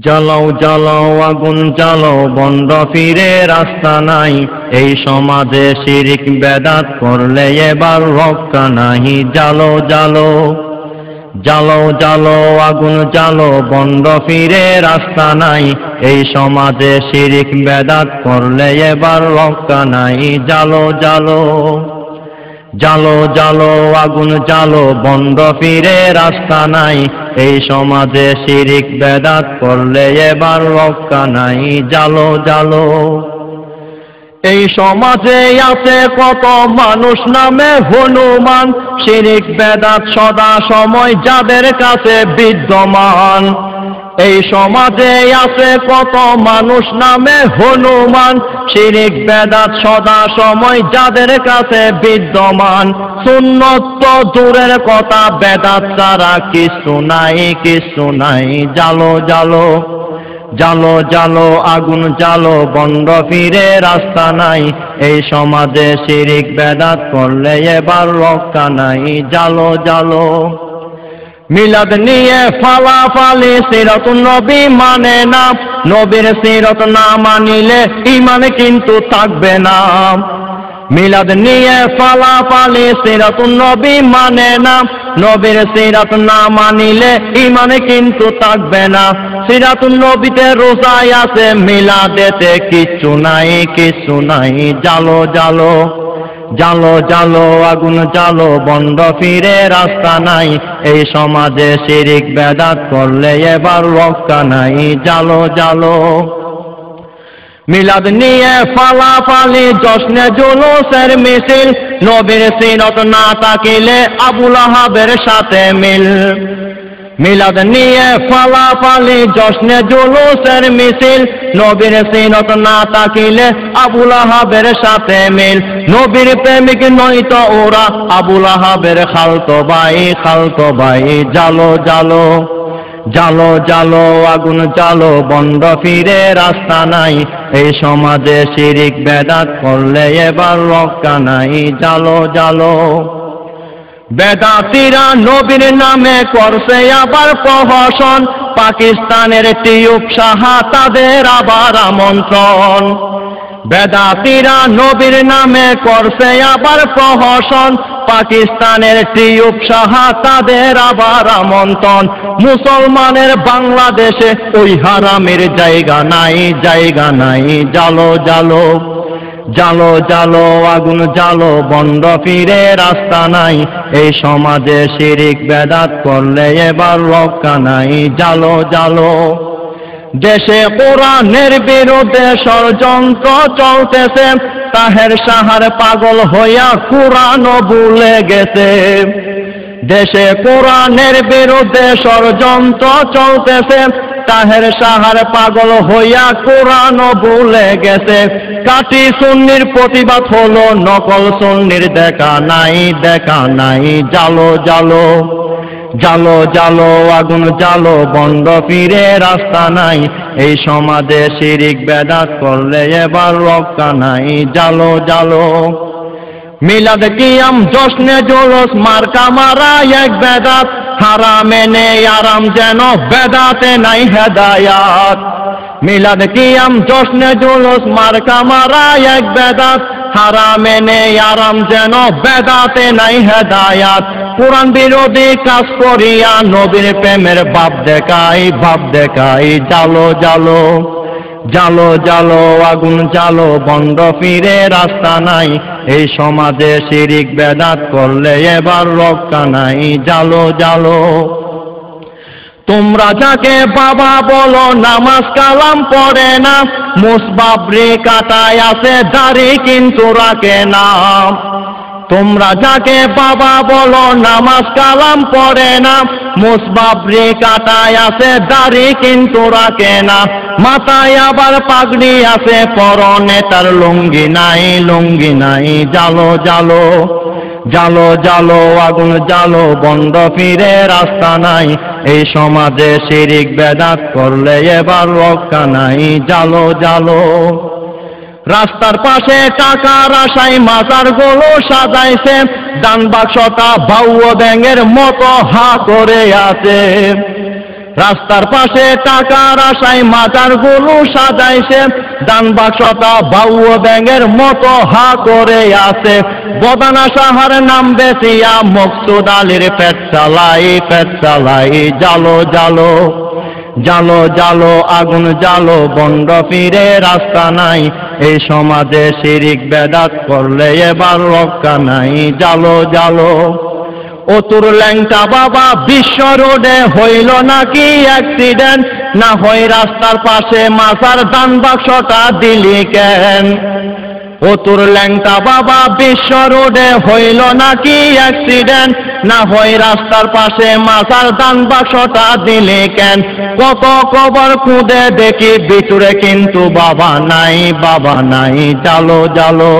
জ্বালাও জ্বালাও আগুন জ্বালাও, বন্ধ ফিরে রাস্তা নাই। এই সমাজে শিরিক বেদাত করলে এবার রক্ষা নাহি। জ্বালো জ্বালো জ্বালাও জ্বালাও আগুন জ্বালো, বন্ধ ফিরে রাস্তা নাই। এই সমাজে শিরিক বেদাত করলে এবার রক্ষা নাই। জ্বালো জ্বালো জ্বালো জ্বালো আগুন জ্বালো, বন্ধ ফিরে রাস্তা নাই। এই সমাজে শিরিক বেদাত করলে এবার রক্ষা নাই। জ্বালো জ্বালো। এই সমাজে আছে কত মানুষ নামে হনুমান, শিরিক বেদাত সদা সময় যাদের কাছে বিদ্যমান। এই সমাজে আছে কত মানুষ নামে হনুমান, শিরিক বেদাত সদা সময় যাদের কাছে বিদ্যমান। সুন্নত তো দূরের কথা, বেদাত ছাড়া কিছু নাই, কিছু নাই। জ্বালো জ্বালো জ্বালো জ্বালো আগুন জ্বালো, বন্ধ ফিরে রাস্তা নাই। এই সমাজে শিরিক বেদাত করলে এবার রক্ষা নাই। জ্বালো জ্বালো। মিলাদ নিয়ে ফালাফালি, সিরাতুন নবী মানে না। নবীর সিরাত না মানিলে ঈমান কিন্তু থাকবে না। মিলাদ নিয়ে ফালাফালি, সিরাতুন নবী মানে না। নবীর সিরাত না মানিলে ঈমান কিন্তু থাকবে না। সিরাতুন নবীতে রোজায় আছে, মিলাদেতে কিচ্ছু নাই, কিচ্ছু নাই। জ্বালো জ্বালো জ্বালো জ্বালো আগুন জ্বালো, বন্ধ ফিরে রাস্তা নাই। এই সমাজে শিরিক বেদাত করলে এবার রক্ষা নাই। জ্বালো জ্বালো। মিলাদ নিয়ে ফালাফালি, জশ্নে জুলুসের মিছিল। নবীর সিরাত না থাকিলে আবুল আহাবের সাথে মিল। মিলাদ নিয়ে ফালাফালি, জশ্নে জুলুসের মিছিল। নবীর সিরাত না থাকিলে আবুল আহাবের সাথে মিল। নবীর প্রেমিক নয়তো ওরা, আবুল আহাবের খালতো ভাই, খালতো ভাই। জ্বালো জ্বালো জ্বালো জ্বালো আগুন জ্বালো, বন্ধ ফিরে রাস্তা নাই। এই সমাজে শিরিক বেদাত করলে এবার রক্ষা নাই। জ্বালো জ্বালো। বেদাতিরা নবীর নামে করছে আবার প্রহসন, পাকিস্তানের টিউব সাহা তাদের আবার আমন্ত্রণ। বেদাতিরা নবীর নামে করছে আবার প্রহসন, পাকিস্তানের টিউব সাহা তাদের আবার আমন্ত্রণ। মুসলমানের বাংলাদেশে ওই হারামের জায়গা নাই, জায়গা নাই। জ্বালো জ্বালো জ্বালো জ্বালো আগুন জ্বালো, বন্ধ ফিরে রাস্তা নাই। এই সমাজে শিরিক বেদাত করলে এবার রক্ষা নাই। জ্বালো জ্বালো। দেশে কোরআনের বিরুদ্ধে ষড়যন্ত্র চলতেছে, তাহের সাহার পাগল হইয়া কোরআনও ভুলে গেছে। দেশে কোরআনের বিরুদ্ধে ষড়যন্ত্র চলতেছে, তাহের সাহার পাগল হইয়া কোরআনও ভুলে গেছে। কাটি সুন্নির প্রতিবাদ হলো, নকল সুন্নির দেখা নাই, দেখা নাই। জ্বালো জ্বালো জ্বালো জ্বালো আগুন জ্বালো, বন্ধ ফিরে রাস্তা নাই। এই সমাজে শিরিক বেদাত করলে এবার রক্ষা নাই। জ্বালো জ্বালো। মিলাদ কিয়াম জশ্নে জুলুস মার্কা মারা এক বেদাত, হারামে নেই আরাম যেন বেদাতে নাই হেদায়াত। মিলাদ কিয়াম জশ্নে জুলুস মার্কা মারা এক বেদাত, হারামে নেই আরাম যেন বেদাতে নাই হেদায়াত। কোরআন বিরোধী কাজ করিয়া নবীর প্রেমের ভাব দেখাই, ভাব দেখাই। জ্বালো জ্বালো জ্বালো জ্বালো আগুন জ্বালো, বন্ধ ফিরে রাস্তা নাই। এই সমাজে শিরিক বেদাত করলে এবার রক্ষা নাই। জ্বালো জ্বালো। তোমরা যাকে বাবা বলো নামাজ কালাম পড়ে না, মুসবাবরি কাটায় আছে দাড়ি কিন্তু রাখে না। তোমরা যাকে বাবা বলো নামাজ কালাম পড়ে না, মুসবাবরি কাটায় আছে দাড়ি কিন্তু রাখে না। মাথায় আবার পাগড়ি আছে, পরনে তার লুঙ্গি নাই, লুঙ্গি নাই। জ্বালো জ্বালো জ্বালো জ্বালো আগুন জ্বালো, বন্ধ ফিরে রাস্তা নাই। এই সমাজে শিরিক বেদাত করলে এবার রক্ষা নাই। জ্বালো জ্বালো। রাস্তার পাশে টাকার আশায় মাজার গুলো সাজাইছে, দান বাক্সটা বাউয়া ব্যাঙের মতো হা করে আছে। রাস্তার পাশে টাকার আশায় মাজারগুলো সাজাইছে, দান বাক্সটা বাউও ব্যাঙের মতো হা করে আছে। বদানা সাহার নাম বেচিয়া মকসুদ আলীর পেট চালাই, জালো জালো জালো জালো আগুন জালো, বন্ড ফিরে রাস্তা নাই, এই সমাজে শিরিক বেদাত করলে এবার রক্ষা নাই, জালো জালো। ও তোর ল্যাংটা বাবা বিশ্ব রোডে হইল নাকি অ্যাক্সিডেন্ট, না হয় রাস্তার পাশে মাজার দান বাক্সটা দিলি কেন? ও তোর ল্যাংটা বাবা বিশ্ব রোডে হইল নাকি অ্যাক্সিডেন্ট, না হয় রাস্তার পাশে মাজার দান বাক্সটা দিলি কেন? কত কবর খুঁজে দেখি ভিতরে কিন্তু বাবা নাই, জালো জালো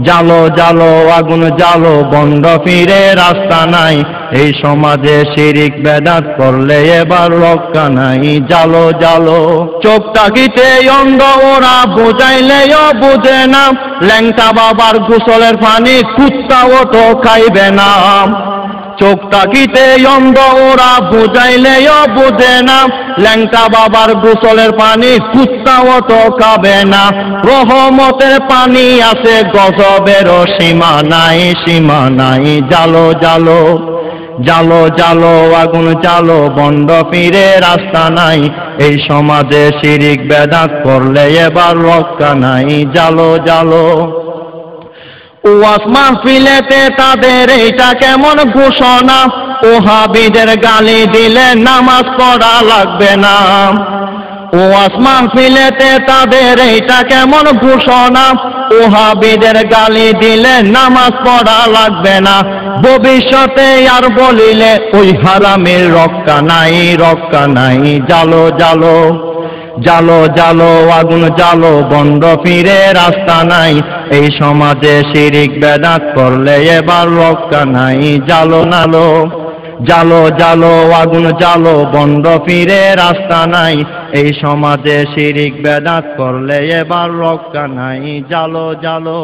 জালো জালো আগুন জালো, বন্ড ফিরে রাস্তা নাই, এই সমাজে শিরিক বেদাত করলে এবার রক্ষা নাই, জালো জালো। চোখটা কিতে অন্ধ ওরা বুঝাইলেও বুঝে না, ল্যাংটা বাবার গোসলের পানি কুত্তাও তো খাইবে না। চোখটা কিতে অন্ধ ওরা বুঝাইলেও বুঝে না, ল্যাংটা বাবার গোসলের পানি কুত্তাও তো খাবে না। রহমতের পানি আছে গজবেরও সীমা নাই, জালো জালো জালো জালো আগুন জালো, বন্ড ফিরে রাস্তা নাই, এই সমাজে শিরিক বেদাত করলে এবার রক্ষা নাই, জালো জালো। ওয়াজ মাহফিলেতে তাদের এইটা কেমন ঘোষণা, ওহাবিদের গালি দিলে নামাজ পড়া লাগবে না। ওয়াজ মাহফিলেতে তাদের এইটা কেমন ঘোষণা, ওহাবিদের গালি দিলে নামাজ পড়া লাগবে না। ভবিষ্যতে আর বলিলে ওই হারামের রক্ষা নাই, জালো জালো জালো জালো আগুন জালো, বন্ড ফিরে রাস্তা নাই, এই সমাজে শিরিক বেদাত করলে এবার রক্ষা নাই, জালো নালো জালো জালো আগুন জালো, বন্ড ফিরে রাস্তা নাই, এই সমাজে শিরিক বেদাত করলে এবার রক্ষা নাই, জালো জালো।